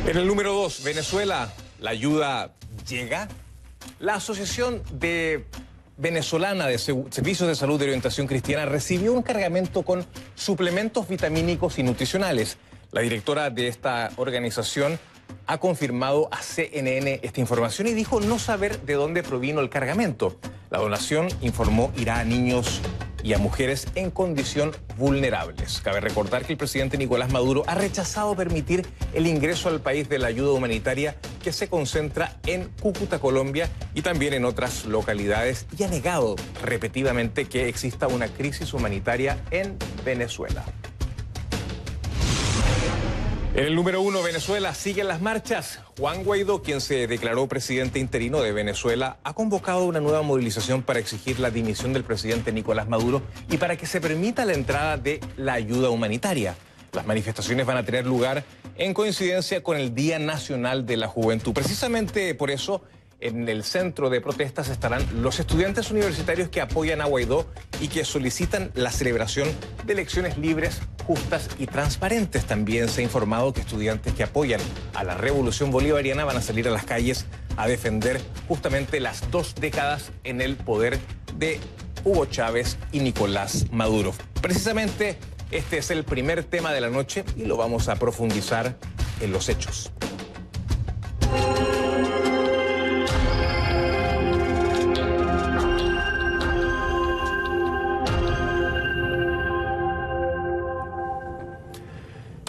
En el número 2, Venezuela, ¿la ayuda llega? La Asociación Venezolana de Servicios de Salud de Orientación Cristiana recibió un cargamento con suplementos vitamínicos y nutricionales. La directora de esta organización ha confirmado a CNN esta información y dijo no saber de dónde provino el cargamento. La donación, informó, irá a niños y a mujeres en condición vulnerables. Cabe recordar que el presidente Nicolás Maduro ha rechazado permitir el ingreso al país de la ayuda humanitaria que se concentra en Cúcuta, Colombia, y también en otras localidades, y ha negado repetidamente que exista una crisis humanitaria en Venezuela. En el número 1, Venezuela, siguen las marchas. Juan Guaidó, quien se declaró presidente interino de Venezuela, ha convocado una nueva movilización para exigir la dimisión del presidente Nicolás Maduro y para que se permita la entrada de la ayuda humanitaria. Las manifestaciones van a tener lugar en coincidencia con el Día Nacional de la Juventud. Precisamente por eso, en el centro de protestas estarán los estudiantes universitarios que apoyan a Guaidó y que solicitan la celebración de elecciones libres, justas y transparentes. También se ha informado que estudiantes que apoyan a la revolución bolivariana van a salir a las calles a defender justamente las 2 décadas en el poder de Hugo Chávez y Nicolás Maduro. Precisamente este es el primer tema de la noche y lo vamos a profundizar en los hechos.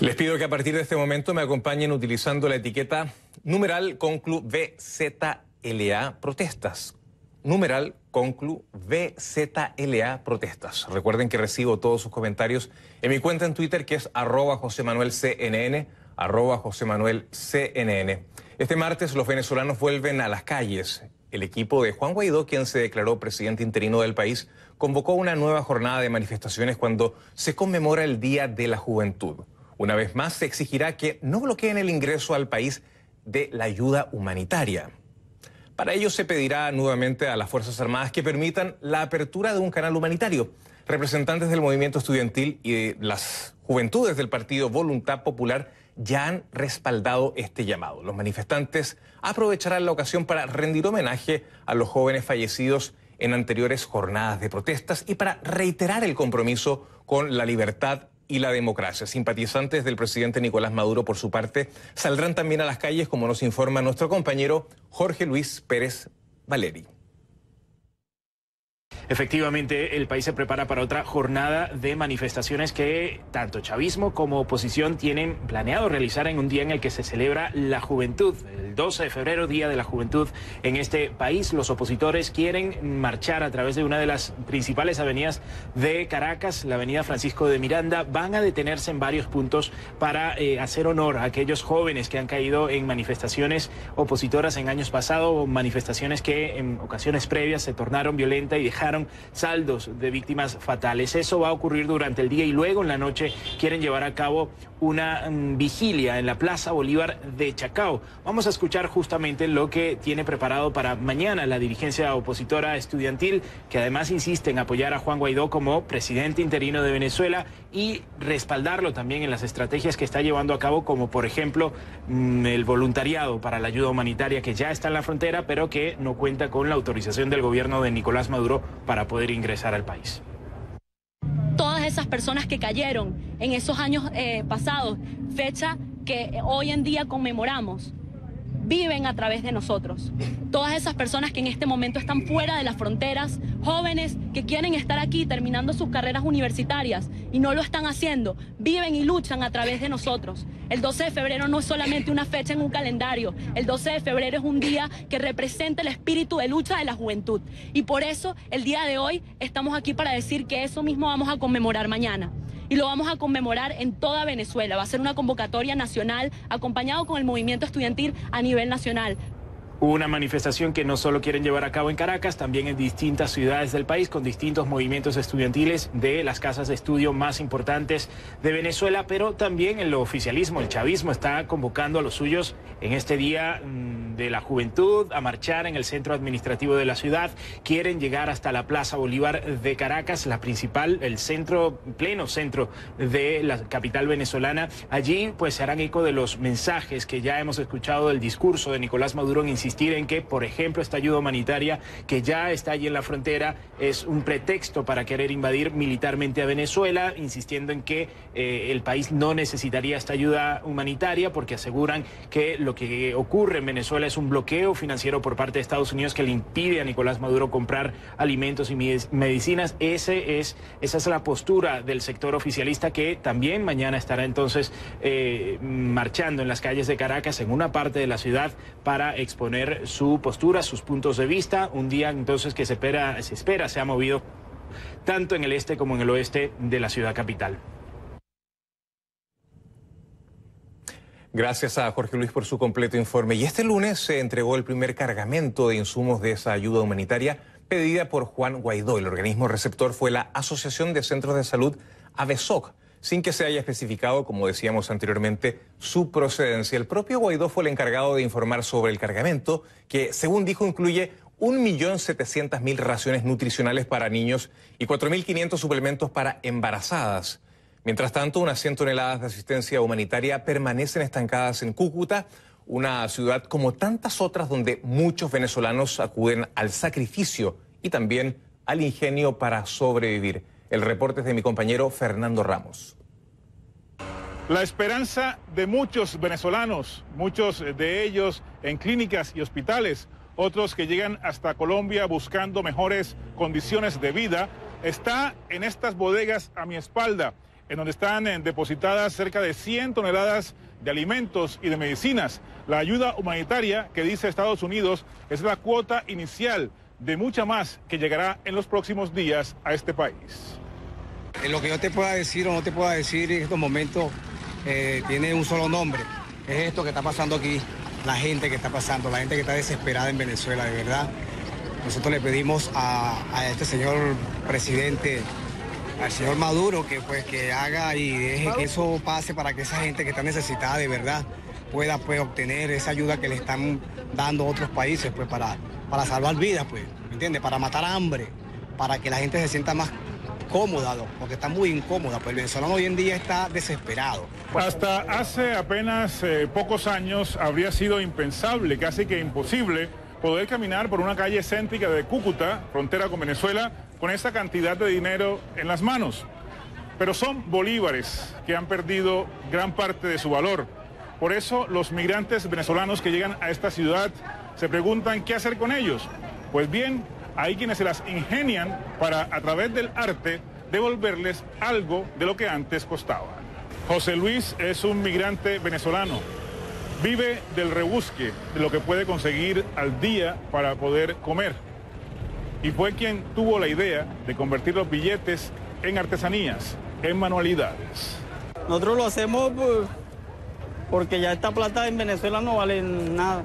Les pido que a partir de este momento me acompañen utilizando la etiqueta numeral conclu VZLA protestas. Numeral conclu VZLA protestas. Recuerden que recibo todos sus comentarios en mi cuenta en Twitter, que es @JosemanuelCNN, @JosemanuelCNN. Este martes los venezolanos vuelven a las calles. El equipo de Juan Guaidó, quien se declaró presidente interino del país, convocó una nueva jornada de manifestaciones cuando se conmemora el Día de la Juventud. Una vez más, se exigirá que no bloqueen el ingreso al país de la ayuda humanitaria. Para ello se pedirá nuevamente a las Fuerzas Armadas que permitan la apertura de un canal humanitario. Representantes del movimiento estudiantil y de las juventudes del partido Voluntad Popular ya han respaldado este llamado. Los manifestantes aprovecharán la ocasión para rendir homenaje a los jóvenes fallecidos en anteriores jornadas de protestas y para reiterar el compromiso con la libertad y la democracia. Simpatizantes del presidente Nicolás Maduro, por su parte, saldrán también a las calles, como nos informa nuestro compañero Jorge Luis Pérez Valeri. Efectivamente, el país se prepara para otra jornada de manifestaciones que tanto chavismo como oposición tienen planeado realizar en un día en el que se celebra la juventud. El 12 de febrero, Día de la Juventud en este país. Los opositores quieren marchar a través de una de las principales avenidas de Caracas, la avenida Francisco de Miranda. Van a detenerse en varios puntos para hacer honor a aquellos jóvenes que han caído en manifestaciones opositoras en años pasados, o manifestaciones que en ocasiones previas se tornaron violentas y dejaron saldos de víctimas fatales. Eso va a ocurrir durante el día y luego en la noche quieren llevar a cabo una vigilia en la Plaza Bolívar de Chacao. Vamos a escuchar justamente lo que tiene preparado para mañana la dirigencia opositora estudiantil, que además insiste en apoyar a Juan Guaidó como presidente interino de Venezuela y respaldarlo también en las estrategias que está llevando a cabo, como por ejemplo el voluntariado para la ayuda humanitaria, que ya está en la frontera, pero que no cuenta con la autorización del gobierno de Nicolás Maduro para poder ingresar al país. Todas esas personas que cayeron en esos años pasados, fecha que hoy en día conmemoramos, viven a través de nosotros. Todas esas personas que en este momento están fuera de las fronteras, jóvenes que quieren estar aquí terminando sus carreras universitarias y no lo están haciendo, viven y luchan a través de nosotros. El 12 de febrero no es solamente una fecha en un calendario, el 12 de febrero es un día que representa el espíritu de lucha de la juventud. Y por eso el día de hoy estamos aquí para decir que eso mismo vamos a conmemorar mañana. Y lo vamos a conmemorar en toda Venezuela. Va a ser una convocatoria nacional acompañado con el movimiento estudiantil a nivel nacional. Una manifestación que no solo quieren llevar a cabo en Caracas, también en distintas ciudades del país, con distintos movimientos estudiantiles de las casas de estudio más importantes de Venezuela, pero también el oficialismo, el chavismo, está convocando a los suyos en este Día de la Juventud a marchar en el centro administrativo de la ciudad. Quieren llegar hasta la Plaza Bolívar de Caracas, la principal, el centro, pleno centro de la capital venezolana. Allí pues se harán eco de los mensajes que ya hemos escuchado del discurso de Nicolás Maduro en insistir en que, por ejemplo, esta ayuda humanitaria que ya está allí en la frontera es un pretexto para querer invadir militarmente a Venezuela, insistiendo en que el país no necesitaría esta ayuda humanitaria porque aseguran que lo que ocurre en Venezuela es un bloqueo financiero por parte de Estados Unidos que le impide a Nicolás Maduro comprar alimentos y medicinas. Esa es la postura del sector oficialista, que también mañana estará entonces marchando en las calles de Caracas, en una parte de la ciudad, para exponer su postura, sus puntos de vista. Un día entonces que se espera sea movido tanto en el este como en el oeste de la ciudad capital. Gracias a Jorge Luis por su completo informe. Y este lunes se entregó el primer cargamento de insumos de esa ayuda humanitaria pedida por Juan Guaidó. El organismo receptor fue la Asociación de Centros de Salud AVESOC, sin que se haya especificado, como decíamos anteriormente, su procedencia. El propio Guaidó fue el encargado de informar sobre el cargamento, que, según dijo, incluye 1.700.000 raciones nutricionales para niños y 4.500 suplementos para embarazadas. Mientras tanto, unas 100 toneladas de asistencia humanitaria permanecen estancadas en Cúcuta, una ciudad como tantas otras donde muchos venezolanos acuden al sacrificio y también al ingenio para sobrevivir. El reporte es de mi compañero Fernando Ramos. La esperanza de muchos venezolanos, muchos de ellos en clínicas y hospitales, otros que llegan hasta Colombia buscando mejores condiciones de vida, está en estas bodegas a mi espalda, en donde están depositadas cerca de 100 toneladas de alimentos y de medicinas. La ayuda humanitaria que dice Estados Unidos es la cuota inicial de mucha más que llegará en los próximos días a este país. Lo que yo te pueda decir o no te pueda decir en estos momentos tiene un solo nombre. Es esto que está pasando aquí, la gente que está pasando, la gente que está desesperada en Venezuela, de verdad. Nosotros le pedimos a este señor presidente, al señor Maduro, que haga y deje que eso pase para que esa gente que está necesitada de verdad pueda obtener esa ayuda que le están dando otros países para salvar vidas, ¿me entiendes? Para matar hambre, para que la gente se sienta más cómoda, porque está muy incómoda, pues el venezolano hoy en día está desesperado. Hasta hace apenas pocos años habría sido impensable, casi que imposible, poder caminar por una calle céntrica de Cúcuta, frontera con Venezuela, con esa cantidad de dinero en las manos. Pero son bolívares que han perdido gran parte de su valor. Por eso los migrantes venezolanos que llegan a esta ciudad se preguntan qué hacer con ellos. Pues bien, hay quienes se las ingenian para, a través del arte, devolverles algo de lo que antes costaba. José Luis es un migrante venezolano. Vive del rebusque, de lo que puede conseguir al día para poder comer. Y fue quien tuvo la idea de convertir los billetes en artesanías, en manualidades. Nosotros lo hacemos porque ya esta plata en Venezuela no vale nada.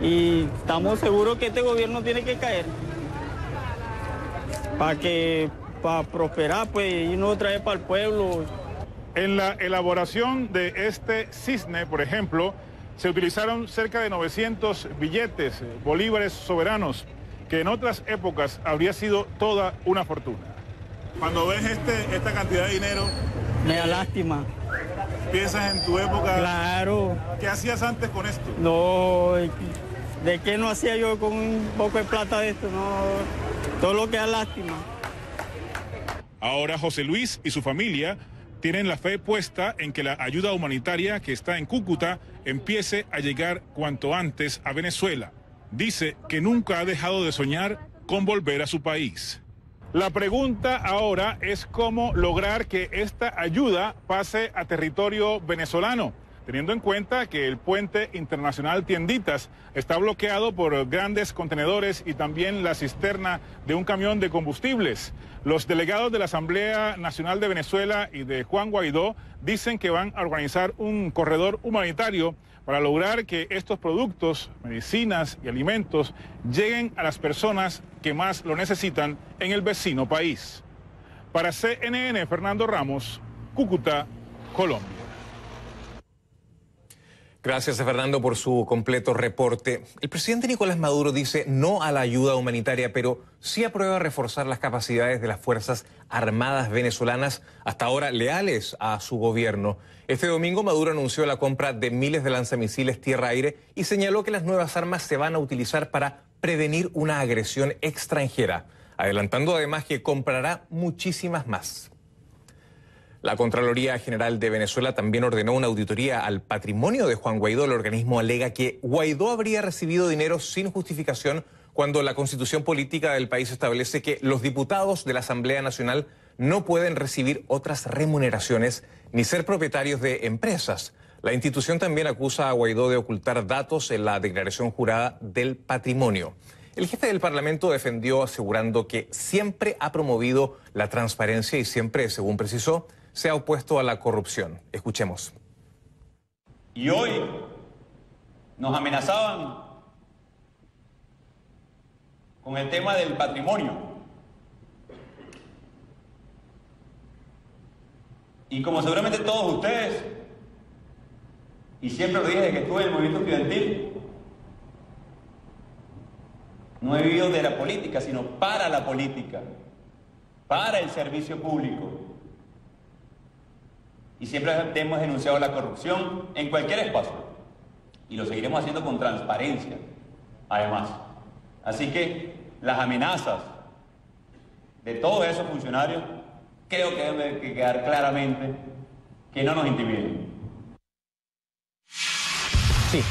Y estamos seguros que este gobierno tiene que caer para prosperar, pues, y no traer para el pueblo. En la elaboración de este cisne, por ejemplo, se utilizaron cerca de 900 billetes, bolívares soberanos, que en otras épocas habría sido toda una fortuna. Cuando ves esta cantidad de dinero, me da lástima. ¿Piensas en tu época? Claro. ¿Qué hacías antes con esto? No, ¿de qué no hacía yo con un poco de plata de esto? No, todo lo que da lástima. Ahora José Luis y su familia tienen la fe puesta en que la ayuda humanitaria que está en Cúcuta empiece a llegar cuanto antes a Venezuela. Dice que nunca ha dejado de soñar con volver a su país. La pregunta ahora es cómo lograr que esta ayuda pase a territorio venezolano, teniendo en cuenta que el puente internacional Tienditas está bloqueado por grandes contenedores y también la cisterna de un camión de combustibles. Los delegados de la Asamblea Nacional de Venezuela y de Juan Guaidó dicen que van a organizar un corredor humanitario para lograr que estos productos, medicinas y alimentos lleguen a las personas que más lo necesitan en el vecino país. Para CNN, Fernando Ramos, Cúcuta, Colombia. Gracias a Fernando por su completo reporte. El presidente Nicolás Maduro dice no a la ayuda humanitaria, pero sí aprueba reforzar las capacidades de las Fuerzas Armadas venezolanas, hasta ahora leales a su gobierno. Este domingo Maduro anunció la compra de miles de lanzamisiles tierra-aire y señaló que las nuevas armas se van a utilizar para prevenir una agresión extranjera, adelantando además que comprará muchísimas más. La Contraloría General de Venezuela también ordenó una auditoría al patrimonio de Juan Guaidó. El organismo alega que Guaidó habría recibido dinero sin justificación cuando la Constitución política del país establece que los diputados de la Asamblea Nacional no pueden recibir otras remuneraciones ni ser propietarios de empresas. La institución también acusa a Guaidó de ocultar datos en la declaración jurada del patrimonio. El jefe del Parlamento defendió asegurando que siempre ha promovido la transparencia y siempre, según precisó, se ha opuesto a la corrupción. Escuchemos. Y hoy nos amenazaban con el tema del patrimonio. Y como seguramente todos ustedes, y siempre lo dije desde que estuve en el movimiento estudiantil, no he vivido de la política, sino para la política, para el servicio público. Y siempre hemos denunciado la corrupción en cualquier espacio. Y lo seguiremos haciendo con transparencia, además. Así que las amenazas de todos esos funcionarios creo que deben quedar claramente que no nos intimiden. Sí.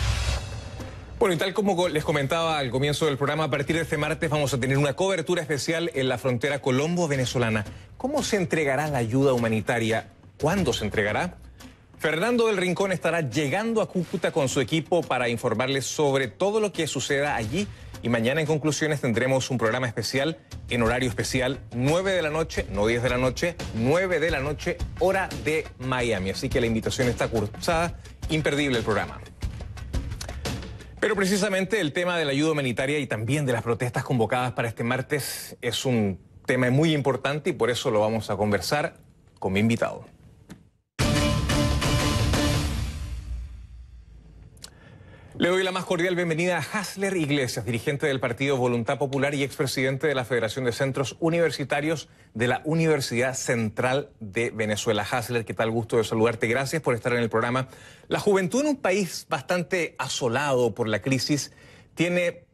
Bueno, y tal como les comentaba al comienzo del programa, a partir de este martes vamos a tener una cobertura especial en la frontera colombo-venezolana. ¿Cómo se entregará la ayuda humanitaria? ¿Cuándo se entregará? Fernando del Rincón estará llegando a Cúcuta con su equipo para informarles sobre todo lo que suceda allí. Y mañana en Conclusiones tendremos un programa especial en horario especial, 9 de la noche, no 10 de la noche, 9 de la noche, hora de Miami. Así que la invitación está cursada, imperdible el programa. Pero precisamente el tema de la ayuda humanitaria y también de las protestas convocadas para este martes es un tema muy importante y por eso lo vamos a conversar con mi invitado. Le doy la más cordial bienvenida a Hasler Iglesias, dirigente del Partido Voluntad Popular y expresidente de la Federación de Centros Universitarios de la Universidad Central de Venezuela. Hasler, ¿qué tal? Gusto de saludarte. Gracias por estar en el programa. La juventud en un país bastante asolado por la crisis tiene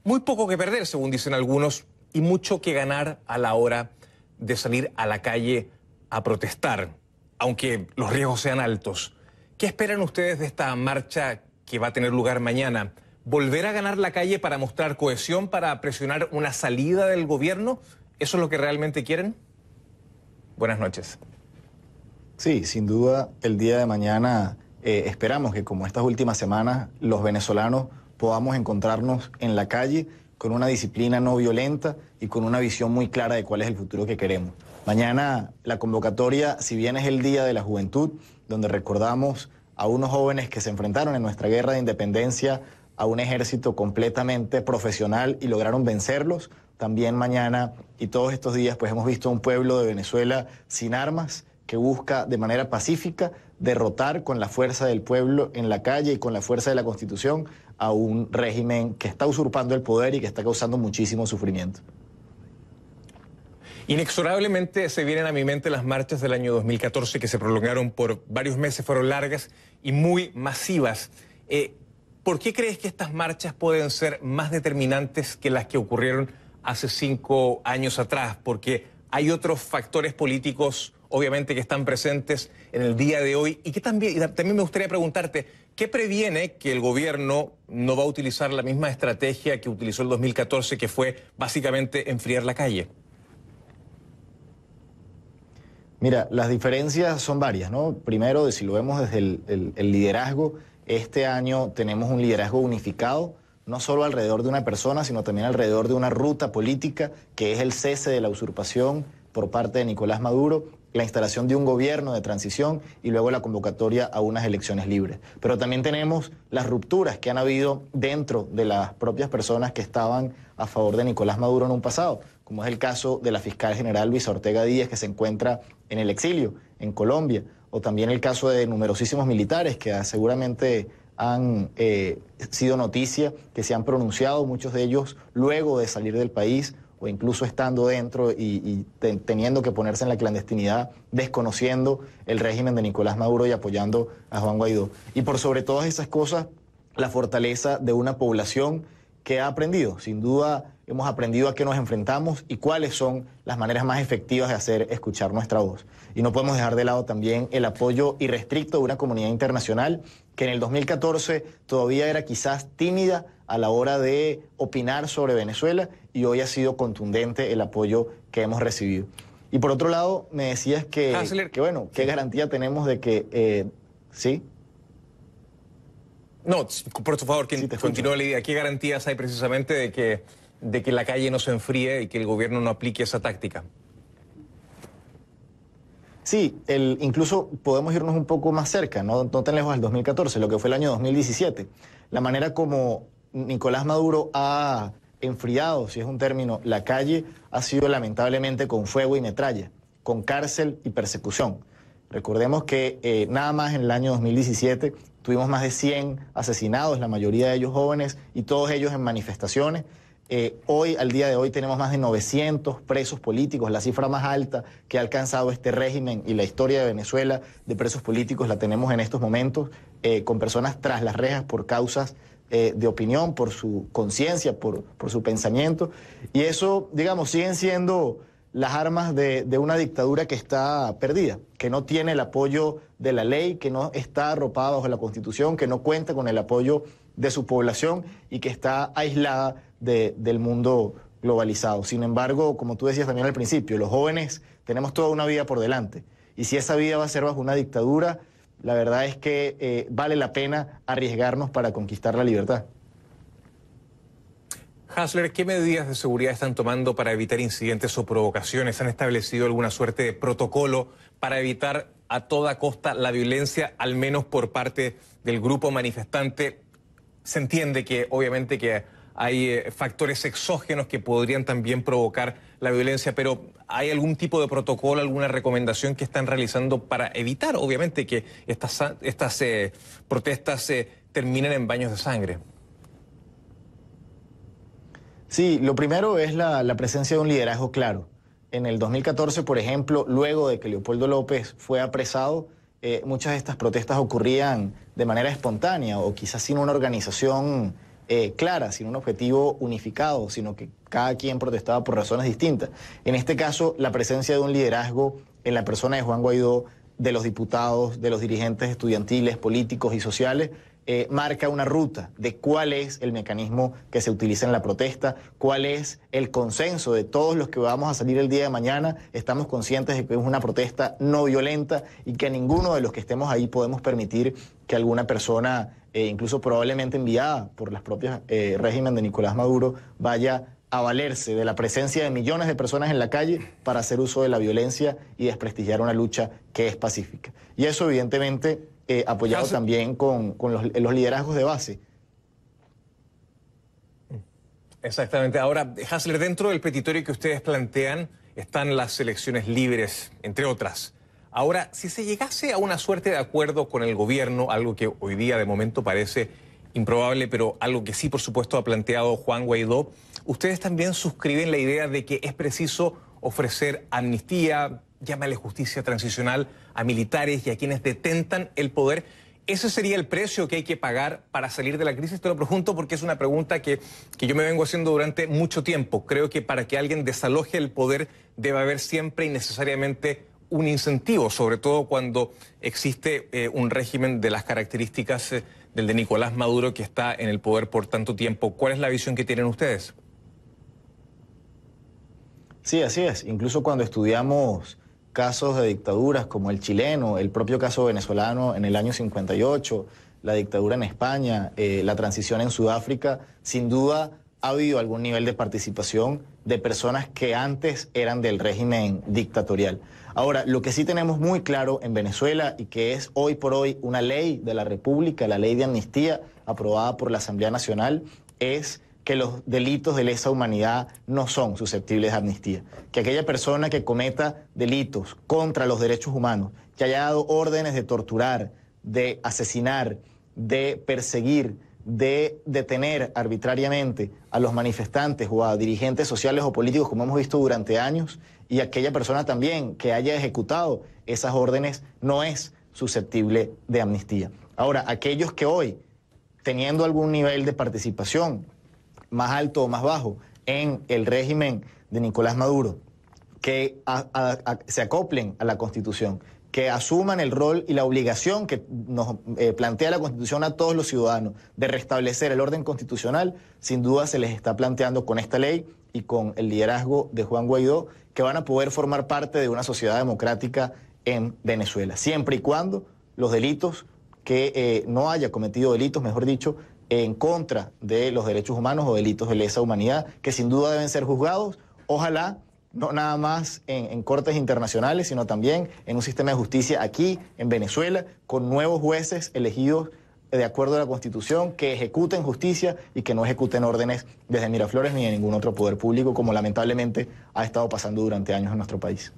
muy poco que perder, según dicen algunos, y mucho que ganar a la hora de salir a la calle a protestar, aunque los riesgos sean altos. ¿Qué esperan ustedes de esta marcha que va a tener lugar mañana? ¿Volver a ganar la calle para mostrar cohesión, para presionar una salida del gobierno? ¿Eso es lo que realmente quieren? Buenas noches. Sí, sin duda, el día de mañana esperamos que, como estas últimas semanas, los venezolanos podamos encontrarnos en la calle con una disciplina no violenta y con una visión muy clara de cuál es el futuro que queremos. Mañana la convocatoria, si bien es el Día de la Juventud, donde recordamos a unos jóvenes que se enfrentaron en nuestra guerra de independencia a un ejército completamente profesional y lograron vencerlos. También mañana y todos estos días pues hemos visto a un pueblo de Venezuela sin armas que busca de manera pacífica derrotar con la fuerza del pueblo en la calle y con la fuerza de la Constitución a un régimen que está usurpando el poder y que está causando muchísimo sufrimiento. Inexorablemente se vienen a mi mente las marchas del año 2014 que se prolongaron por varios meses, fueron largas y muy masivas. ¿Por qué crees que estas marchas pueden ser más determinantes que las que ocurrieron hace 5 años atrás? Porque hay otros factores políticos, obviamente, que están presentes en el día de hoy y que también me gustaría preguntarte, ¿qué previene que el gobierno no va a utilizar la misma estrategia que utilizó el 2014, que fue básicamente enfriar la calle? Mira, las diferencias son varias, ¿no? Primero, si lo vemos desde el liderazgo, este año tenemos un liderazgo unificado, no solo alrededor de una persona, sino también alrededor de una ruta política, que es el cese de la usurpación por parte de Nicolás Maduro la instalación de un gobierno de transición y luego la convocatoria a unas elecciones libres. Pero también tenemos las rupturas que han habido dentro de las propias personas que estaban a favor de Nicolás Maduro en un pasado, como es el caso de la fiscal general Luisa Ortega Díaz, que se encuentra en el exilio en Colombia, o también el caso de numerosísimos militares que seguramente han sido noticia, que se han pronunciado, muchos de ellos luego de salir del país o incluso estando dentro y teniendo que ponerse en la clandestinidad, desconociendo el régimen de Nicolás Maduro y apoyando a Juan Guaidó. Y por sobre todas esas cosas, la fortaleza de una población que ha aprendido. Sin duda, hemos aprendido a qué nos enfrentamos y cuáles son las maneras más efectivas de hacer escuchar nuestra voz. Y no podemos dejar de lado también el apoyo irrestricto de una comunidad internacional que en el 2014 todavía era quizás tímida a la hora de opinar sobre Venezuela y hoy ha sido contundente el apoyo que hemos recibido. Y por otro lado, me decías que bueno, ¿qué garantía tenemos de que sí? No, por favor, Sí, continúa la idea. ¿Qué garantías hay precisamente de que la calle no se enfríe y que el gobierno no aplique esa táctica? Sí, incluso podemos irnos un poco más cerca, no tan lejos del 2014, lo que fue el año 2017. La manera como Nicolás Maduro ha enfriado, si es un término, la calle ha sido lamentablemente con fuego y metralla, con cárcel y persecución. Recordemos que nada más en el año 2017 tuvimos más de 100 asesinados, la mayoría de ellos jóvenes y todos ellos en manifestaciones. Hoy, al día de hoy, tenemos más de 900 presos políticos, la cifra más alta que ha alcanzado este régimen y la historia de Venezuela de presos políticos la tenemos en estos momentos, con personas tras las rejas por causas de opinión, por su conciencia, por su pensamiento. Y eso, digamos, siguen siendo las armas de una dictadura que está perdida, que no tiene el apoyo de la ley, que no está arropada bajo la Constitución, que no cuenta con el apoyo de su población y que está aislada del mundo globalizado. Sin embargo, como tú decías también al principio, los jóvenes tenemos toda una vida por delante. Y si esa vida va a ser bajo una dictadura, la verdad es que vale la pena arriesgarnos para conquistar la libertad. Hasler, ¿qué medidas de seguridad están tomando para evitar incidentes o provocaciones? ¿Han establecido alguna suerte de protocolo para evitar a toda costa la violencia, al menos por parte del grupo manifestante? Se entiende que obviamente que hay factores exógenos que podrían también provocar la violencia, pero ¿hay algún tipo de protocolo, alguna recomendación que están realizando para evitar, obviamente, que estas protestas terminen en baños de sangre? Sí, lo primero es la presencia de un liderazgo claro. En el 2014, por ejemplo, luego de que Leopoldo López fue apresado, muchas de estas protestas ocurrían de manera espontánea o quizás sin una organización clara, sin un objetivo unificado, sino que cada quien protestaba por razones distintas. En este caso, la presencia de un liderazgo en la persona de Juan Guaidó, de los diputados, de los dirigentes estudiantiles, políticos y sociales, marca una ruta de cuál es el mecanismo que se utiliza en la protesta, cuál es el consenso de todos los que vamos a salir el día de mañana. Estamos conscientes de que es una protesta no violenta y que ninguno de los que estemos ahí podemos permitir que alguna persona, incluso probablemente enviada por las propias régimen de Nicolás Maduro, vaya a valerse de la presencia de millones de personas en la calle para hacer uso de la violencia y desprestigiar una lucha que es pacífica. Y eso evidentemente apoyado también con los liderazgos de base. Exactamente. Ahora, Hasler, dentro del petitorio que ustedes plantean están las elecciones libres, entre otras. Ahora, si se llegase a una suerte de acuerdo con el gobierno, algo que hoy día de momento parece improbable, pero algo que sí, por supuesto, ha planteado Juan Guaidó, ustedes también suscriben la idea de que es preciso ofrecer amnistía, llámale justicia transicional, a militares y a quienes detentan el poder. ¿Ese sería el precio que hay que pagar para salir de la crisis? Te lo pregunto porque es una pregunta que yo me vengo haciendo durante mucho tiempo. Creo que para que alguien desaloje el poder debe haber siempre y necesariamente un incentivo, sobre todo cuando existe un régimen de las características del de Nicolás Maduro, que está en el poder por tanto tiempo. ¿Cuál es la visión que tienen ustedes? Sí, así es. Incluso cuando estudiamos casos de dictaduras como el chileno, el propio caso venezolano en el año 58, la dictadura en España, la transición en Sudáfrica, sin duda ha habido algún nivel de participación de personas que antes eran del régimen dictatorial. Ahora, lo que sí tenemos muy claro en Venezuela y que es hoy por hoy una ley de la República, la ley de amnistía aprobada por la Asamblea Nacional, es que los delitos de lesa humanidad no son susceptibles de amnistía. Que aquella persona que cometa delitos contra los derechos humanos, que haya dado órdenes de torturar, de asesinar, de perseguir, de detener arbitrariamente a los manifestantes o a dirigentes sociales o políticos, como hemos visto durante años, y aquella persona también que haya ejecutado esas órdenes no es susceptible de amnistía. Ahora, aquellos que hoy, teniendo algún nivel de participación, más alto o más bajo, en el régimen de Nicolás Maduro, que se acoplen a la Constitución, que asuman el rol y la obligación que nos plantea la Constitución a todos los ciudadanos de restablecer el orden constitucional, sin duda se les está planteando con esta ley y con el liderazgo de Juan Guaidó que van a poder formar parte de una sociedad democrática en Venezuela, siempre y cuando los delitos, que no haya cometido delitos, mejor dicho, en contra de los derechos humanos o delitos de lesa humanidad, que sin duda deben ser juzgados, ojalá no nada más en cortes internacionales, sino también en un sistema de justicia aquí en Venezuela, con nuevos jueces elegidos de acuerdo a la Constitución, que ejecuten justicia y que no ejecuten órdenes desde Miraflores ni de ningún otro poder público, como lamentablemente ha estado pasando durante años en nuestro país.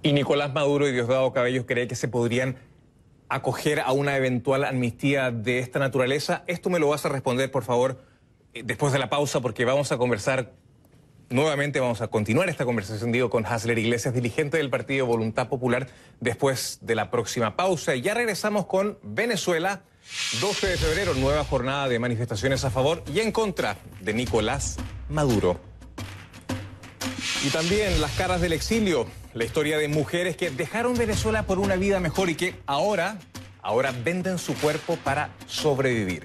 ¿Y Nicolás Maduro y Diosdado Cabello cree que se podrían acoger a una eventual amnistía de esta naturaleza? Esto me lo vas a responder, por favor, después de la pausa, porque vamos a conversar nuevamente, vamos a continuar esta conversación, digo, con Hasler Iglesias, dirigente del Partido Voluntad Popular, después de la próxima pausa. Y ya regresamos con Venezuela. 12 de febrero, nueva jornada de manifestaciones a favor y en contra de Nicolás Maduro. Y también las caras del exilio, la historia de mujeres que dejaron Venezuela por una vida mejor y que ahora venden su cuerpo para sobrevivir.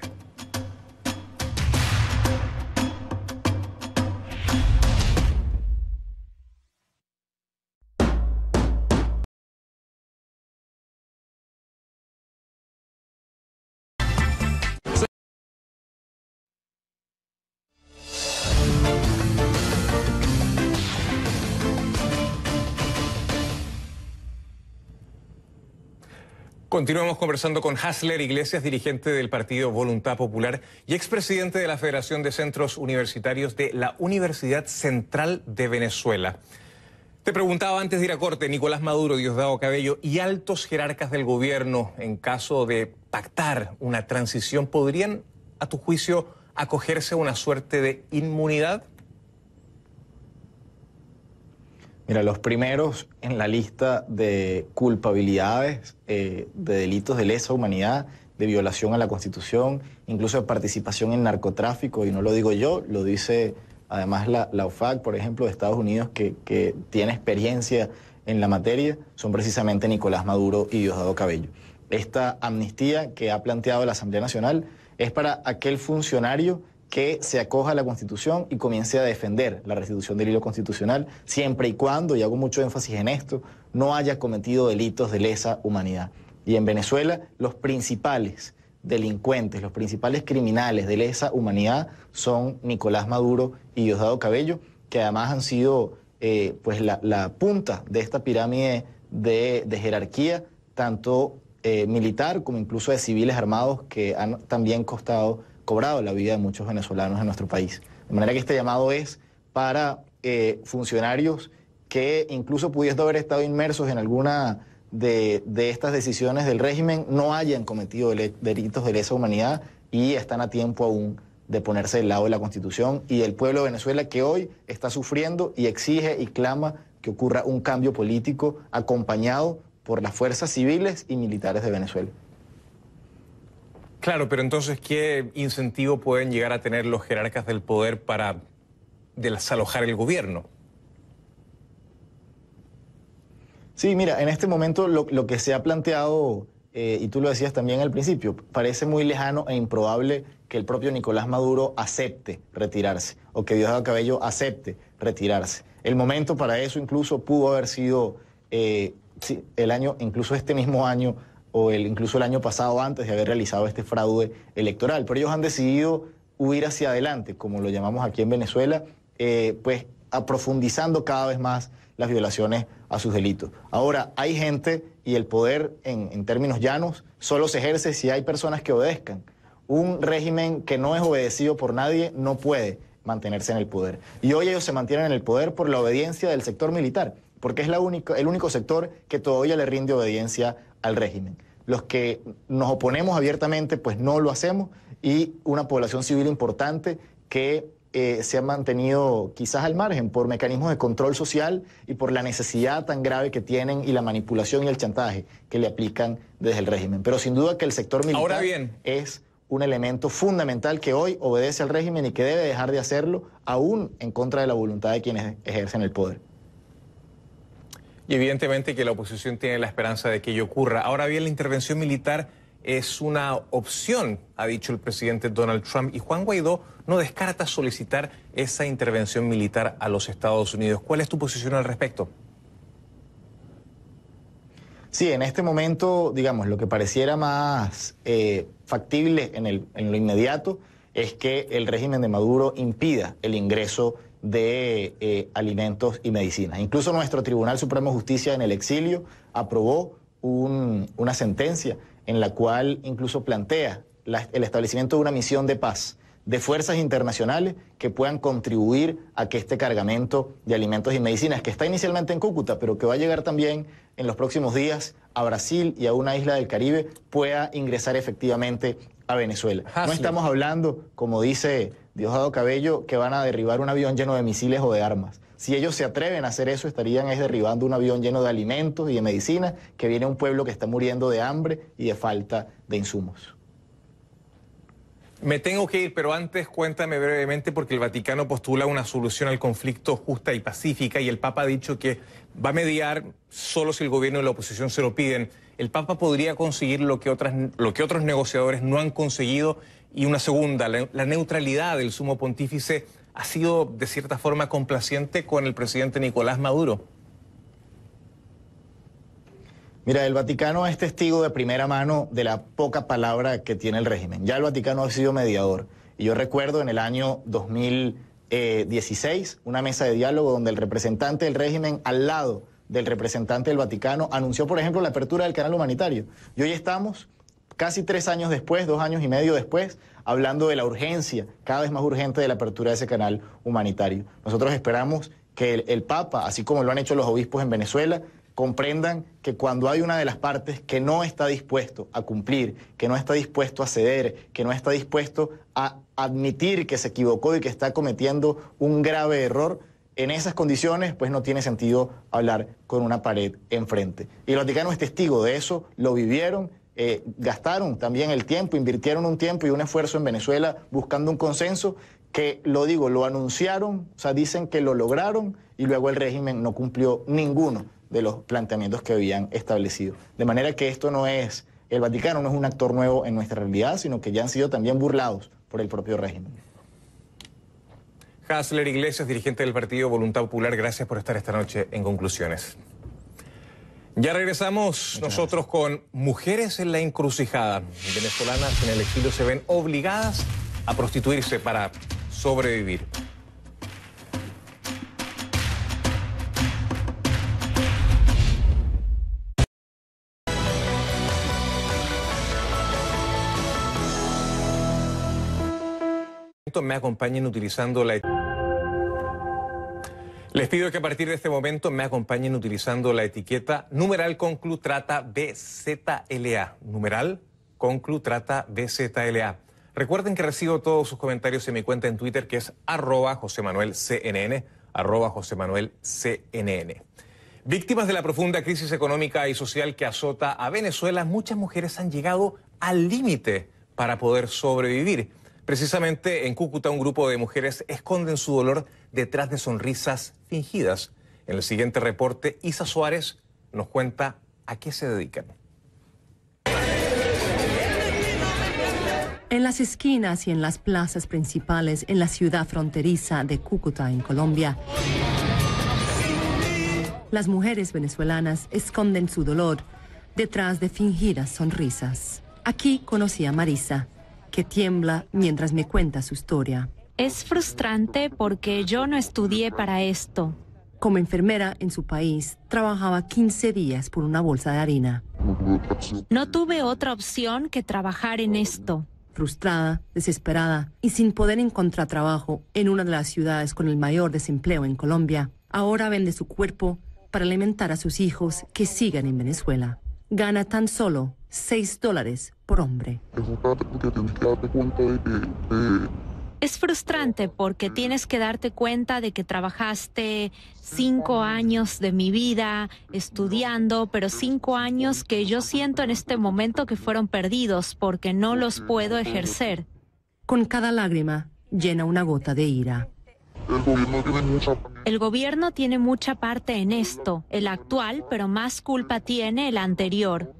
Continuamos conversando con Hasler Iglesias, dirigente del Partido Voluntad Popular y expresidente de la Federación de Centros Universitarios de la Universidad Central de Venezuela. Te preguntaba antes de ir a corte, Nicolás Maduro, Diosdado Cabello y altos jerarcas del gobierno, en caso de pactar una transición, ¿podrían, a tu juicio, acogerse a una suerte de inmunidad? Mira, los primeros en la lista de culpabilidades de delitos de lesa humanidad, de violación a la Constitución, incluso de participación en narcotráfico, y no lo digo yo, lo dice además la OFAC, por ejemplo, de Estados Unidos, que tiene experiencia en la materia, son precisamente Nicolás Maduro y Diosdado Cabello. Esta amnistía que ha planteado la Asamblea Nacional es para aquel funcionario que se acoja a la Constitución y comience a defender la restitución del hilo constitucional, siempre y cuando, y hago mucho énfasis en esto, no haya cometido delitos de lesa humanidad. Y en Venezuela, los principales delincuentes, los principales criminales de lesa humanidad son Nicolás Maduro y Diosdado Cabello, que además han sido pues la punta de esta pirámide de jerarquía, tanto militar como incluso de civiles armados, que han también cobrado la vida de muchos venezolanos en nuestro país. De manera que este llamado es para funcionarios que incluso pudiendo haber estado inmersos en alguna de estas decisiones del régimen, no hayan cometido delitos de lesa humanidad y están a tiempo aún de ponerse del lado de la Constitución y del pueblo de Venezuela, que hoy está sufriendo y exige y clama que ocurra un cambio político acompañado por las fuerzas civiles y militares de Venezuela. Claro, pero entonces, ¿qué incentivo pueden llegar a tener los jerarcas del poder para desalojar el gobierno? Sí, mira, en este momento lo que se ha planteado, y tú lo decías también al principio, parece muy lejano e improbable que el propio Nicolás Maduro acepte retirarse o que Diosdado Cabello acepte retirarse. El momento para eso incluso pudo haber sido incluso este mismo año, o incluso el año pasado, antes de haber realizado este fraude electoral. Pero ellos han decidido huir hacia adelante, como lo llamamos aquí en Venezuela, pues aprofundizando cada vez más las violaciones a sus delitos. Ahora, hay gente y el poder en términos llanos solo se ejerce si hay personas que obedezcan. Un régimen que no es obedecido por nadie no puede mantenerse en el poder. Y hoy ellos se mantienen en el poder por la obediencia del sector militar, porque es el único sector que todavía le rinde obediencia al régimen. Los que nos oponemos abiertamente, pues no lo hacemos, y una población civil importante que se ha mantenido quizás al margen por mecanismos de control social y por la necesidad tan grave que tienen y la manipulación y el chantaje que le aplican desde el régimen. Pero sin duda que el sector militar es un elemento fundamental que hoy obedece al régimen y que debe dejar de hacerlo, aún en contra de la voluntad de quienes ejercen el poder. Y evidentemente que la oposición tiene la esperanza de que ello ocurra. Ahora bien, la intervención militar es una opción, ha dicho el presidente Donald Trump, y Juan Guaidó no descarta solicitar esa intervención militar a los Estados Unidos. ¿Cuál es tu posición al respecto? Sí, en este momento, digamos, lo que pareciera más factible en lo inmediato es que el régimen de Maduro impida el ingreso de alimentos y medicinas. Incluso nuestro Tribunal Supremo de Justicia en el exilio aprobó una sentencia en la cual incluso plantea el establecimiento de una misión de paz de fuerzas internacionales que puedan contribuir a que este cargamento de alimentos y medicinas, que está inicialmente en Cúcuta, pero que va a llegar también en los próximos días a Brasil y a una isla del Caribe, pueda ingresar efectivamente a Venezuela. No estamos hablando, como dice Diosdado Cabello, que van a derribar un avión lleno de misiles o de armas. Si ellos se atreven a hacer eso, estarían derribando un avión lleno de alimentos y de medicinas, que viene un pueblo que está muriendo de hambre y de falta de insumos. Me tengo que ir, pero antes cuéntame brevemente, porque el Vaticano postula una solución al conflicto justa y pacífica, y el Papa ha dicho que va a mediar solo si el gobierno y la oposición se lo piden. ¿El Papa podría conseguir lo que otros negociadores no han conseguido? Y una segunda, la neutralidad del sumo pontífice ha sido de cierta forma complaciente con el presidente Nicolás Maduro. Mira, el Vaticano es testigo de primera mano de la poca palabra que tiene el régimen. Ya el Vaticano ha sido mediador. Y yo recuerdo en el año 2016 una mesa de diálogo donde el representante del régimen al lado del representante del Vaticano anunció, por ejemplo, la apertura del canal humanitario. Y hoy estamos, casi 3 años después, 2 años y medio después, hablando de la urgencia, cada vez más urgente, de la apertura de ese canal humanitario. Nosotros esperamos que el Papa, así como lo han hecho los obispos en Venezuela, comprendan que cuando hay una de las partes que no está dispuesto a cumplir, que no está dispuesto a ceder, que no está dispuesto a admitir que se equivocó y que está cometiendo un grave error, en esas condiciones pues no tiene sentido hablar con una pared enfrente. Y el Vaticano es testigo de eso, lo vivieron, gastaron también el tiempo, invirtieron un tiempo y un esfuerzo en Venezuela buscando un consenso que, lo anunciaron, o sea, dicen que lo lograron, y luego el régimen no cumplió ninguno de los planteamientos que habían establecido. De manera que esto no es, el Vaticano no es un actor nuevo en nuestra realidad, sino que ya han sido también burlados por el propio régimen. Hasler Iglesias, dirigente del Partido Voluntad Popular, gracias por estar esta noche en Conclusiones. Ya regresamos nosotros con mujeres en la encrucijada. Venezolanas en el exilio se ven obligadas a prostituirse para sobrevivir. Me acompañen utilizando la... Les pido que a partir de este momento me acompañen utilizando la etiqueta numeral Conclu Trata BZLA. Numeral Conclu Trata BZLA. Recuerden que recibo todos sus comentarios en mi cuenta en Twitter, que es @JosemanuelCNN, @JosemanuelCNN. Víctimas de la profunda crisis económica y social que azota a Venezuela, muchas mujeres han llegado al límite para poder sobrevivir. Precisamente en Cúcuta, un grupo de mujeres esconden su dolor detrás de sonrisas fingidas. En el siguiente reporte, Isa Suárez nos cuenta a qué se dedican. En las esquinas y en las plazas principales en la ciudad fronteriza de Cúcuta, en Colombia, las mujeres venezolanas esconden su dolor detrás de fingidas sonrisas. Aquí conocí a Marisa. que tiembla mientras me cuenta su historia. Es frustrante porque yo no estudié para esto. Como enfermera en su país, trabajaba 15 días por una bolsa de harina. No tuve otra opción que trabajar en esto. Frustrada, desesperada y sin poder encontrar trabajo en una de las ciudades con el mayor desempleo en Colombia, ahora vende su cuerpo para alimentar a sus hijos que siguen en Venezuela. Gana tan solo $6 por hombre. Es frustrante porque tienes que darte cuenta de que trabajaste 5 años de mi vida estudiando, pero 5 años que yo siento en este momento que fueron perdidos porque no los puedo ejercer. Con cada lágrima llena una gota de ira. El gobierno tiene mucha parte en esto, el actual, pero más culpa tiene el anterior.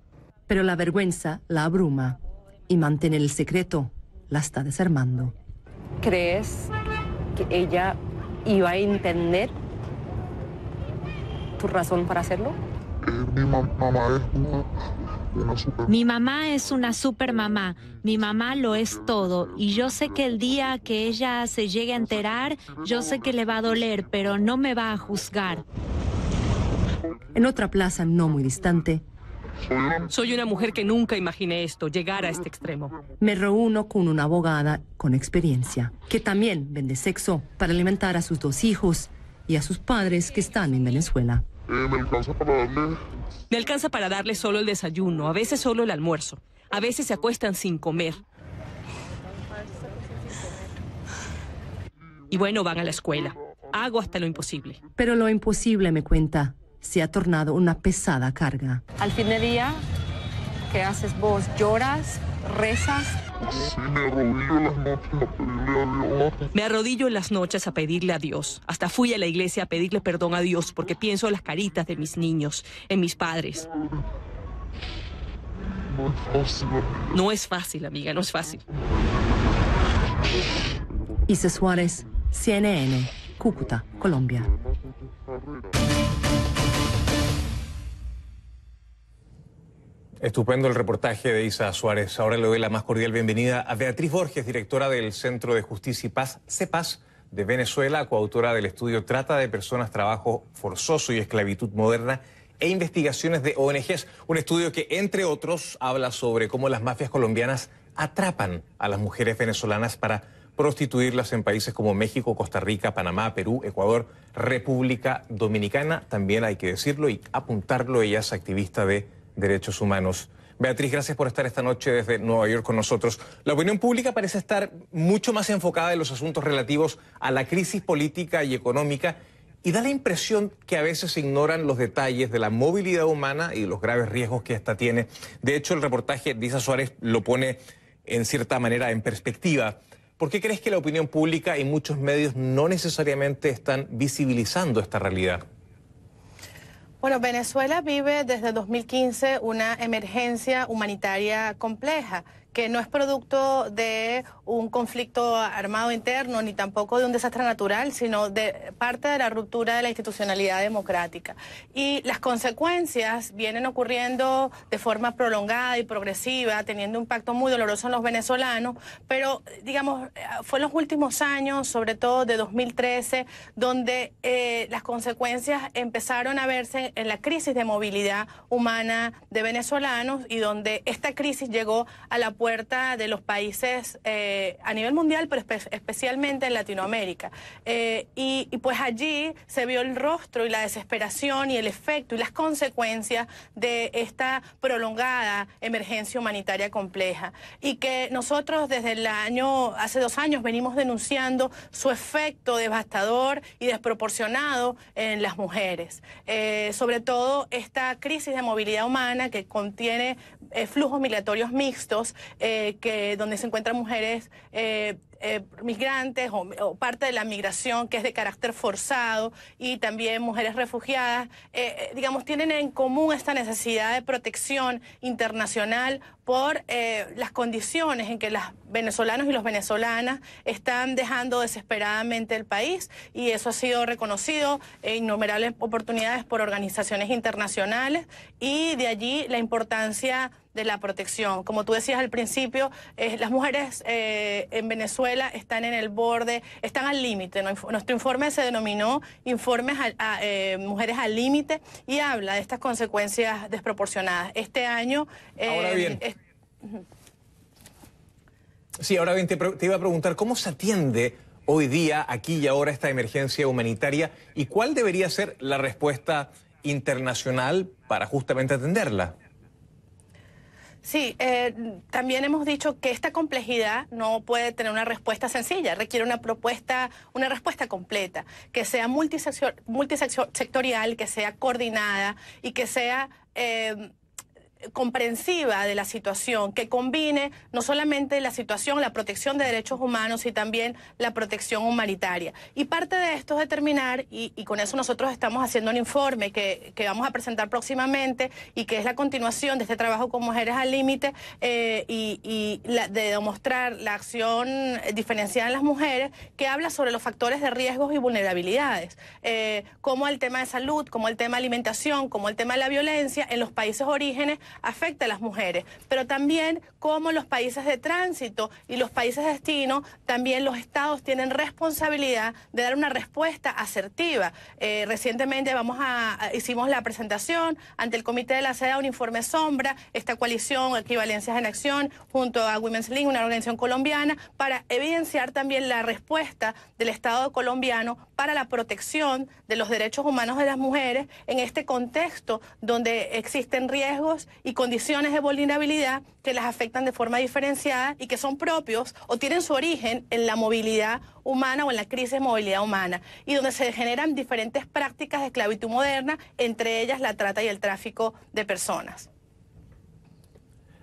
Pero la vergüenza la abruma y mantener el secreto la está desarmando. ¿Crees que ella iba a entender tu razón para hacerlo? Mi mamá es una super mamá. Mi mamá lo es todo. Y yo sé que el día que ella se llegue a enterar, yo sé que le va a doler, pero no me va a juzgar. En otra plaza no muy distante, Soy una mujer que nunca imaginé esto, llegar a este extremo. me reúno con una abogada con experiencia, que también vende sexo para alimentar a sus 2 hijos y a sus padres que están en Venezuela. Me alcanza para darle solo el desayuno, a veces solo el almuerzo. A veces se acuestan sin comer. Y bueno, van a la escuela. Hago hasta lo imposible. Pero lo imposible, me cuenta, se ha tornado una pesada carga. Al fin de día, ¿qué haces vos? ¿Lloras? ¿Rezas? Me arrodillo en las noches a pedirle a Dios. Hasta fui a la iglesia a pedirle perdón a Dios porque pienso en las caritas de mis niños, en mis padres. No es fácil, amiga, no es fácil. Isa Suárez, CNN, Cúcuta, Colombia. Estupendo el reportaje de Isa Suárez. Ahora le doy la más cordial bienvenida a Beatriz Borges, directora del Centro de Justicia y Paz, CEPAZ, de Venezuela, coautora del estudio Trata de Personas, Trabajo Forzoso y Esclavitud Moderna e Investigaciones de ONGs. Un estudio que, entre otros, habla sobre cómo las mafias colombianas atrapan a las mujeres venezolanas para prostituirlas en países como México, Costa Rica, Panamá, Perú, Ecuador, República Dominicana. También hay que decirlo y apuntarlo, ella es activista de derechos humanos. Beatriz, gracias por estar esta noche desde Nueva York con nosotros. La opinión pública parece estar mucho más enfocada en los asuntos relativos a la crisis política y económica y da la impresión que a veces se ignoran los detalles de la movilidad humana y los graves riesgos que esta tiene. De hecho, el reportaje de Isa Suárez lo pone en cierta manera en perspectiva. ¿Por qué crees que la opinión pública y muchos medios no necesariamente están visibilizando esta realidad? Bueno, Venezuela vive desde 2015 una emergencia humanitaria compleja, que no es producto de un conflicto armado interno ni tampoco de un desastre natural, sino de parte de la ruptura de la institucionalidad democrática. Y las consecuencias vienen ocurriendo de forma prolongada y progresiva, teniendo un impacto muy doloroso en los venezolanos, pero digamos, fue en los últimos años, sobre todo de 2013, donde las consecuencias empezaron a verse en la crisis de movilidad humana de venezolanos y donde esta crisis llegó a la puerta de los países a nivel mundial, pero especialmente en Latinoamérica. Y pues allí se vio el rostro y la desesperación y el efecto y las consecuencias de esta prolongada emergencia humanitaria compleja. Y que nosotros desde hace 2 años venimos denunciando su efecto devastador y desproporcionado en las mujeres. Sobre todo esta crisis de movilidad humana que contiene flujos migratorios mixtos, donde se encuentran mujeres migrantes o parte de la migración que es de carácter forzado y también mujeres refugiadas, digamos, tienen en común esta necesidad de protección internacional por las condiciones en que los venezolanos y las venezolanas están dejando desesperadamente el país, y eso ha sido reconocido en innumerables oportunidades por organizaciones internacionales, y de allí la importancia de la protección. Como tú decías al principio, las mujeres en Venezuela están en el borde, están al límite, ¿no? Nuestro informe se denominó Informes a Mujeres al Límite y habla de estas consecuencias desproporcionadas. Este año... Ahora bien, sí, ahora bien, te iba a preguntar, ¿cómo se atiende hoy día, aquí y ahora, esta emergencia humanitaria, y cuál debería ser la respuesta internacional para justamente atenderla? Sí, también hemos dicho que esta complejidad no puede tener una respuesta sencilla, requiere una respuesta completa, que sea multisectorial, que sea coordinada y que sea comprensiva de la situación, que combine no solamente la situación, la protección de derechos humanos, y también la protección humanitaria. Y parte de esto es determinar, y con eso nosotros estamos haciendo un informe que vamos a presentar próximamente y que es la continuación de este trabajo con Mujeres al Límite, de demostrar la acción diferenciada en las mujeres, que habla sobre los factores de riesgos y vulnerabilidades, como el tema de salud, como el tema de alimentación, como el tema de la violencia en los países orígenes afecta a las mujeres, pero también como los países de tránsito y los países de destino, también los estados tienen responsabilidad de dar una respuesta asertiva. Recientemente hicimos la presentación ante el Comité de la CEDAW, un informe sombra, esta coalición Equivalencias en Acción, junto a Women's Link, una organización colombiana, para evidenciar también la respuesta del Estado colombiano para la protección de los derechos humanos de las mujeres en este contexto donde existen riesgos y condiciones de vulnerabilidad que las afectan de forma diferenciada y que son propios o tienen su origen en la movilidad humana o en la crisis de movilidad humana, y donde se generan diferentes prácticas de esclavitud moderna, entre ellas la trata y el tráfico de personas.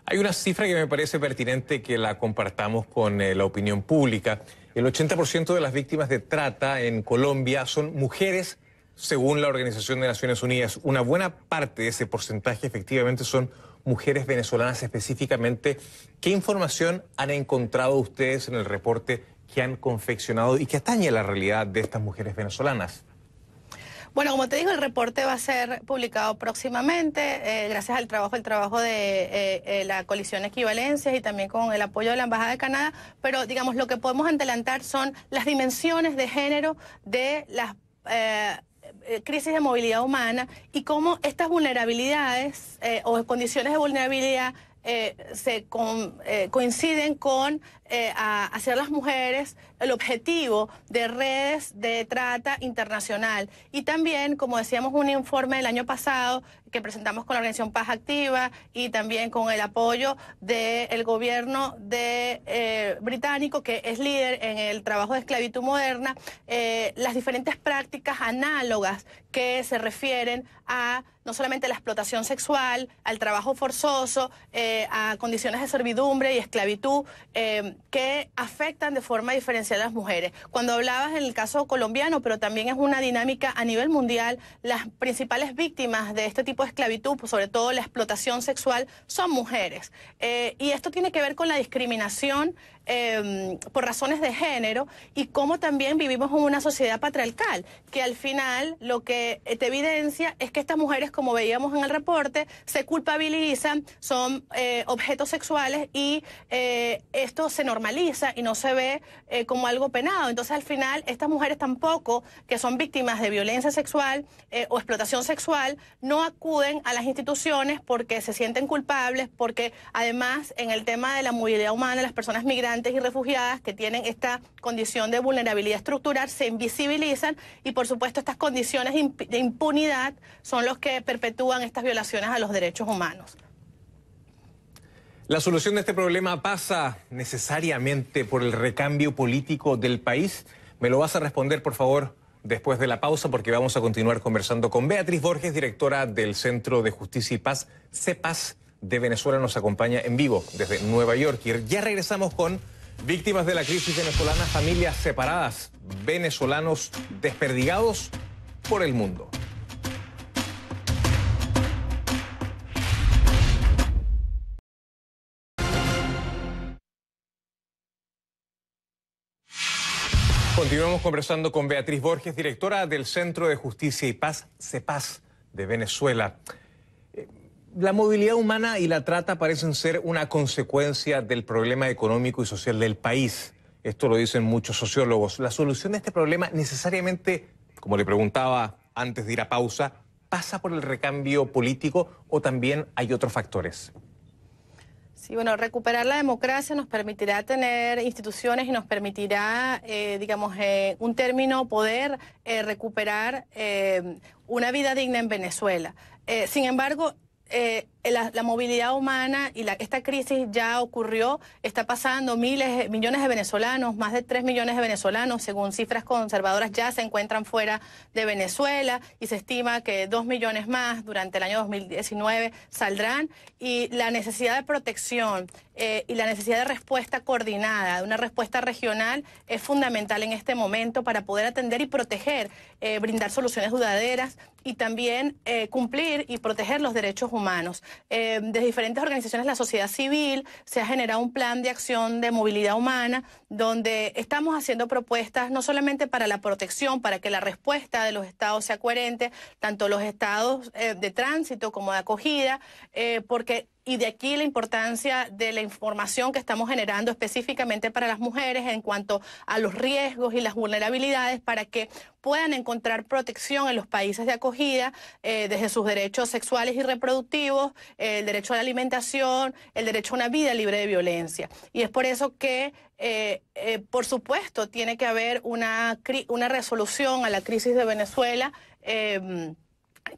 Hay una cifra que me parece pertinente que la compartamos con la opinión pública. El 80% de las víctimas de trata en Colombia son mujeres, según la Organización de Naciones Unidas. Una buena parte de ese porcentaje efectivamente son mujeres venezolanas específicamente. ¿Qué información han encontrado ustedes en el reporte que han confeccionado y que atañe a la realidad de estas mujeres venezolanas? Bueno, como te digo, el reporte va a ser publicado próximamente, gracias al trabajo de la coalición Equivalencias y también con el apoyo de la Embajada de Canadá, pero digamos lo que podemos adelantar son las dimensiones de género de las crisis de movilidad humana y cómo estas vulnerabilidades o condiciones de vulnerabilidad coinciden con hacer las mujeres el objetivo de redes de trata internacional. Y también, como decíamos, un informe del año pasado que presentamos con la organización Paz Activa y también con el apoyo del gobierno británico, que es líder en el trabajo de esclavitud moderna, las diferentes prácticas análogas que se refieren a no solamente la explotación sexual, al trabajo forzoso, a condiciones de servidumbre y esclavitud que afectan de forma diferencial a las mujeres. Cuando hablabas en el caso colombiano, pero también es una dinámica a nivel mundial, las principales víctimas de este tipo de esclavitud, pues sobre todo la explotación sexual, son mujeres. Y esto tiene que ver con la discriminación por razones de género y cómo también vivimos en una sociedad patriarcal, que al final lo que te evidencia es que estas mujeres, como veíamos en el reporte, se culpabilizan, son objetos sexuales y esto se normaliza y no se ve como algo penado. Entonces al final estas mujeres tampoco, que son víctimas de violencia sexual o explotación sexual, no acuden a las instituciones porque se sienten culpables, porque además en el tema de la movilidad humana, las personas migrantes y refugiadas que tienen esta condición de vulnerabilidad estructural se invisibilizan y por supuesto estas condiciones de impunidad son los que perpetúan estas violaciones a los derechos humanos. ¿La solución de este problema pasa necesariamente por el recambio político del país? Me lo vas a responder, por favor, después de la pausa, porque vamos a continuar conversando con Beatriz Borges, directora del Centro de Justicia y Paz, CEPAZ, de Venezuela. Nos acompaña en vivo desde Nueva York. Y ya regresamos con Víctimas de la crisis venezolana, familias separadas, venezolanos desperdigados por el mundo. Continuamos conversando con Beatriz Borges, directora del Centro de Justicia y Paz, CEPAZ, de Venezuela. La movilidad humana y la trata parecen ser una consecuencia del problema económico y social del país. Esto lo dicen muchos sociólogos. La solución de este problema necesariamente, como le preguntaba antes de ir a pausa, ¿pasa por el recambio político o también hay otros factores? Sí, bueno, recuperar la democracia nos permitirá tener instituciones y nos permitirá, un término, poder recuperar una vida digna en Venezuela. Sin embargo, la movilidad humana y esta crisis ya ocurrió, está pasando, millones de venezolanos, más de 3 millones de venezolanos, según cifras conservadoras, ya se encuentran fuera de Venezuela y se estima que 2 millones más durante el año 2019 saldrán, y la necesidad de protección y la necesidad de respuesta coordinada, de una respuesta regional, es fundamental en este momento para poder atender y proteger, brindar soluciones duraderas y también cumplir y proteger los derechos humanos. De diferentes organizaciones de la sociedad civil se ha generado un plan de acción de movilidad humana donde estamos haciendo propuestas no solamente para la protección, para que la respuesta de los estados sea coherente, tanto los estados de tránsito como de acogida, y de aquí la importancia de la información que estamos generando específicamente para las mujeres en cuanto a los riesgos y las vulnerabilidades para que puedan encontrar protección en los países de acogida desde sus derechos sexuales y reproductivos, el derecho a la alimentación, el derecho a una vida libre de violencia. Y es por eso que, por supuesto, tiene que haber una resolución a la crisis de Venezuela,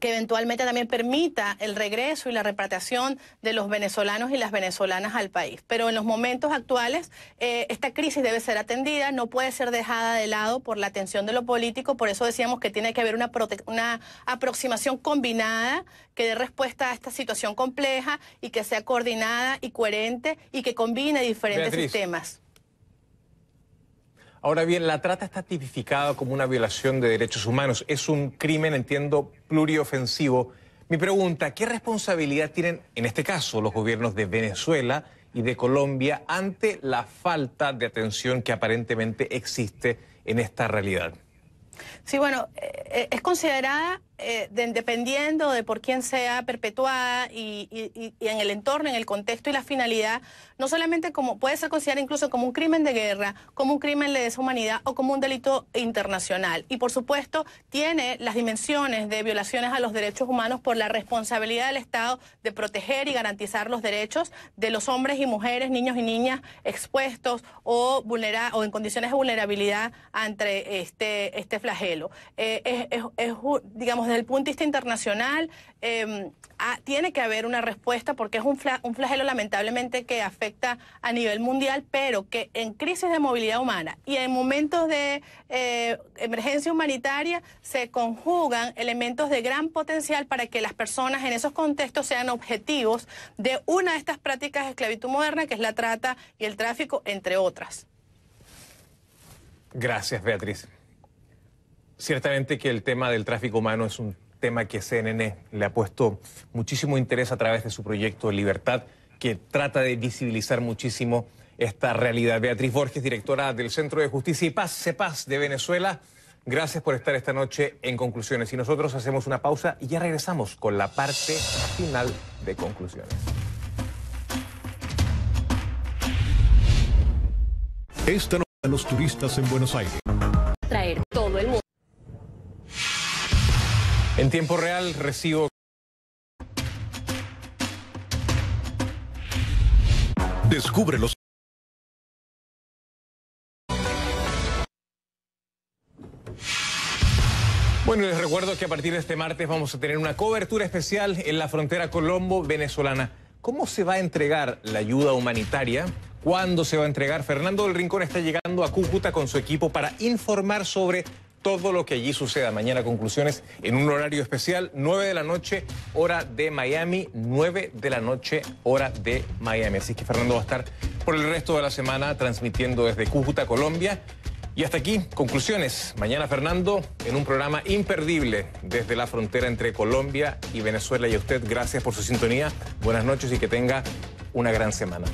que eventualmente también permita el regreso y la repatriación de los venezolanos y las venezolanas al país. Pero en los momentos actuales, esta crisis debe ser atendida, no puede ser dejada de lado por la atención de lo político, por eso decíamos que tiene que haber una aproximación combinada que dé respuesta a esta situación compleja y que sea coordinada y coherente y que combine diferentes sistemas. Ahora bien, la trata está tipificada como una violación de derechos humanos. Es un crimen, entiendo, pluriofensivo. Mi pregunta, ¿qué responsabilidad tienen, en este caso, los gobiernos de Venezuela y de Colombia ante la falta de atención que aparentemente existe en esta realidad? Sí, bueno, es considerada, dependiendo de por quién sea perpetuada y en el entorno, en el contexto y la finalidad, no solamente como puede ser considerada incluso como un crimen de guerra, como un crimen de lesa humanidad o como un delito internacional. Y por supuesto tiene las dimensiones de violaciones a los derechos humanos por la responsabilidad del Estado de proteger y garantizar los derechos de los hombres y mujeres, niños y niñas expuestos o en condiciones de vulnerabilidad ante este flagelo. Digamos, desde el punto de vista internacional, tiene que haber una respuesta porque es un flagelo lamentablemente que afecta a nivel mundial, pero que en crisis de movilidad humana y en momentos de emergencia humanitaria se conjugan elementos de gran potencial para que las personas en esos contextos sean objetivos de una de estas prácticas de esclavitud moderna, que es la trata y el tráfico, entre otras. Gracias, Beatriz. Ciertamente que el tema del tráfico humano es un tema que CNN le ha puesto muchísimo interés a través de su proyecto Libertad, que trata de visibilizar muchísimo esta realidad. Beatriz Borges, directora del Centro de Justicia y Paz, CEPAZ de Venezuela, gracias por estar esta noche en Conclusiones. Y nosotros hacemos una pausa y ya regresamos con la parte final de Conclusiones. Esta noche a los turistas en Buenos Aires. Traer todo el mundo. En tiempo real recibo... Descubre los... Bueno, les recuerdo que a partir de este martes vamos a tener una cobertura especial en la frontera colombo-venezolana. ¿Cómo se va a entregar la ayuda humanitaria? ¿Cuándo se va a entregar? Fernando del Rincón está llegando a Cúcuta con su equipo para informar sobre todo lo que allí suceda. Mañana Conclusiones en un horario especial, 9 de la noche, hora de Miami, 9 de la noche, hora de Miami. Así que Fernando va a estar por el resto de la semana, transmitiendo desde Cúcuta, Colombia. Y hasta aquí, conclusiones. Mañana Fernando en un programa imperdible desde la frontera entre Colombia y Venezuela. Y a usted, gracias por su sintonía. Buenas noches y que tenga una gran semana.